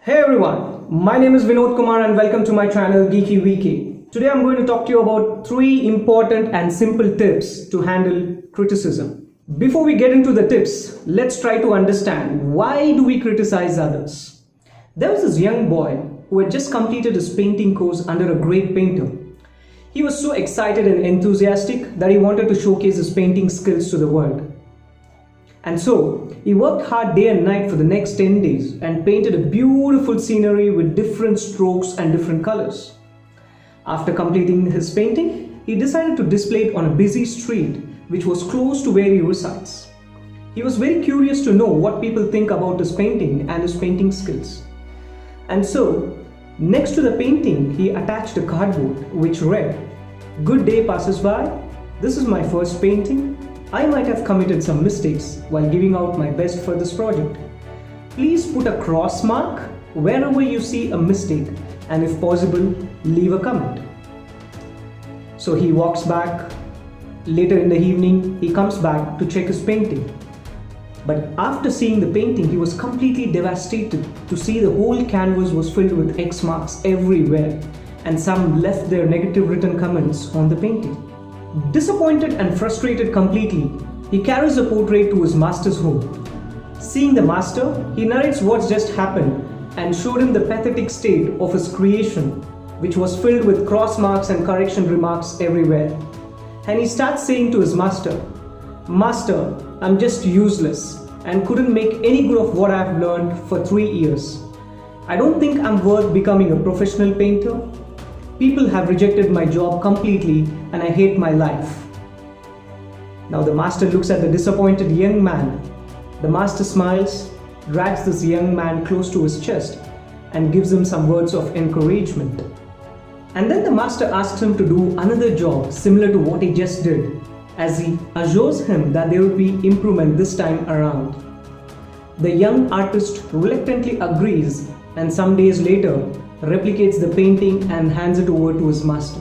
Hey everyone, my name is Vinod Kumar and welcome to my channel GEEKYVK. Today I'm going to talk to you about 3 important and simple tips to handle criticism. Before we get into the tips, let's try to understand why do we criticize others. There was this young boy who had just completed his painting course under a great painter. He was so excited and enthusiastic that he wanted to showcase his painting skills to the world. And so, he worked hard day and night for the next 10 days and painted a beautiful scenery with different strokes and different colors. After completing his painting, he decided to display it on a busy street which was close to where he resides. He was very curious to know what people think about his painting and his painting skills. And so, next to the painting, he attached a cardboard which read, "Good day passers-by, this is my first painting. I might have committed some mistakes while giving out my best for this project. Please put a cross mark wherever you see a mistake and if possible, leave a comment." So he walks back. Later in the evening, he comes back to check his painting. But after seeing the painting, he was completely devastated to see the whole canvas was filled with X marks everywhere and some left their negative written comments on the painting. Disappointed and frustrated completely, he carries the portrait to his master's home. Seeing the master, he narrates what's just happened and showed him the pathetic state of his creation, which was filled with cross marks and correction remarks everywhere. And he starts saying to his master, "Master, I'm just useless and couldn't make any good of what I've learned for 3 years. I don't think I'm worth becoming a professional painter. People have rejected my job completely and I hate my life." Now the master looks at the disappointed young man. The master smiles, drags this young man close to his chest and gives him some words of encouragement. And then the master asks him to do another job similar to what he just did, as he assures him that there will be improvement this time around. The young artist reluctantly agrees and some days later replicates the painting and hands it over to his master.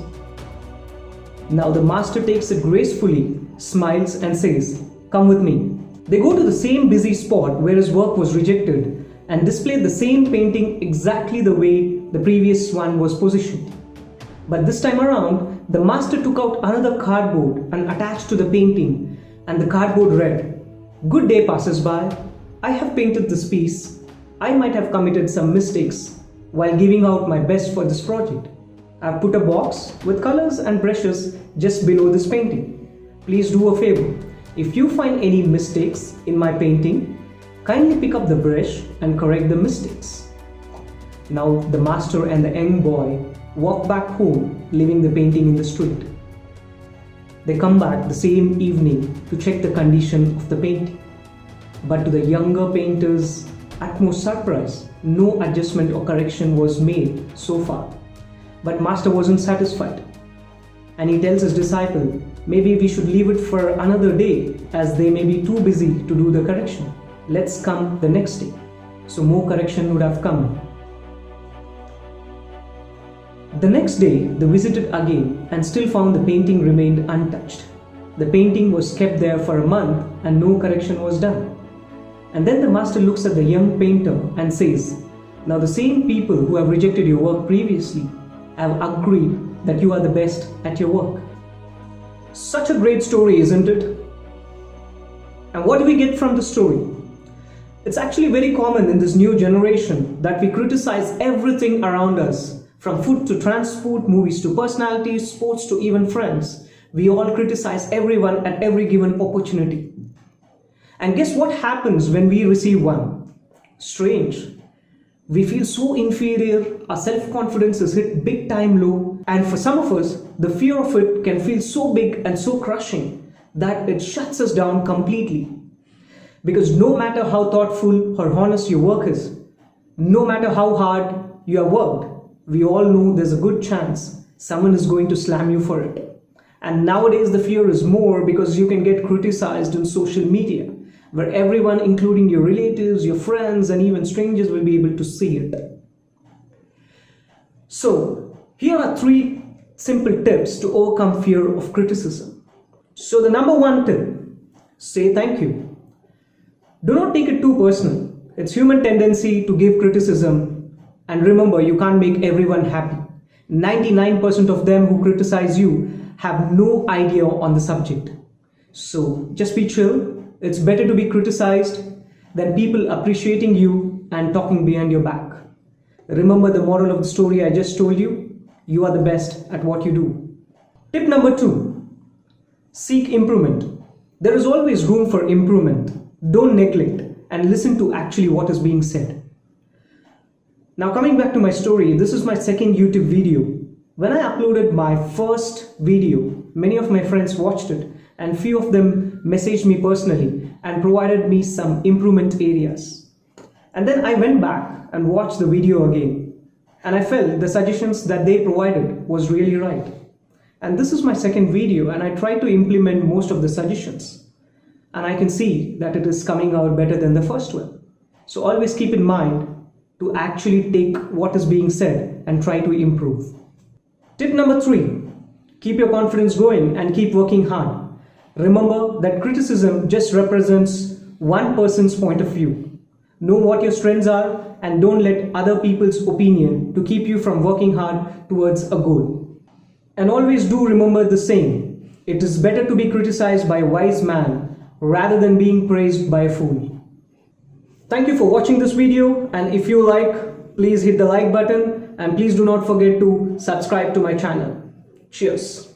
Now the master takes it gracefully, smiles and says, "Come with me." They go to the same busy spot where his work was rejected and display the same painting exactly the way the previous one was positioned. But this time around, the master took out another cardboard and attached to the painting, and the cardboard read, "Good day passers-by, I have painted this piece. I might have committed some mistakes while giving out my best for this project. I've put a box with colors and brushes just below this painting. Please do a favor. If you find any mistakes in my painting, kindly pick up the brush and correct the mistakes." Now the master and the young boy walk back home, leaving the painting in the street. They come back the same evening to check the condition of the painting. But to the younger painter's utmost surprise, no adjustment or correction was made so far. But master wasn't satisfied, and he tells his disciple, maybe we should leave it for another day as they may be too busy to do the correction. Let's come the next day. So more correction would have come. The next day they visited again and still found the painting remained untouched. The painting was kept there for a month and no correction was done. And then the master looks at the young painter and says, "Now the same people who have rejected your work previously have agreed that you are the best at your work." Such a great story, isn't it? And what do we get from the story? It's actually very common in this new generation that we criticize everything around us, from food to transport, movies to personalities, sports to even friends. We all criticize everyone at every given opportunity. And guess what happens when we receive one? Strange. We feel so inferior, our self-confidence is hit big time low, and for some of us, the fear of it can feel so big and so crushing that it shuts us down completely. Because no matter how thoughtful or honest your work is, no matter how hard you have worked, we all know there's a good chance someone is going to slam you for it. And nowadays the fear is more because you can get criticized in social media, where everyone, including your relatives, your friends, and even strangers will be able to see it. So, here are 3 simple tips to overcome fear of criticism. So the number 1 tip, say thank you. Do not take it too personal. It's human tendency to give criticism And remember, you can't make everyone happy. 99% of them who criticize you have no idea on the subject. So just be chill. It's better to be criticized than people appreciating you and talking behind your back. Remember the moral of the story I just told you? You are the best at what you do. Tip number 2, seek improvement. There is always room for improvement. Don't neglect and listen to actually what is being said. Now coming back to my story, this is my second YouTube video. When I uploaded my first video, many of my friends watched it and few of them messaged me personally and provided me some improvement areas. And then I went back and watched the video again and I felt the suggestions that they provided was really right. And this is my second video and I tried to implement most of the suggestions. And I can see that it is coming out better than the first one. So always keep in mind to actually take what is being said and try to improve. Tip number 3, keep your confidence going and keep working hard. Remember that criticism just represents one person's point of view. Know what your strengths are and don't let other people's opinion to keep you from working hard towards a goal. And always do remember the saying, it is better to be criticized by a wise man rather than being praised by a fool. Thank you for watching this video, and if you like, please hit the like button and please do not forget to subscribe to my channel. Cheers.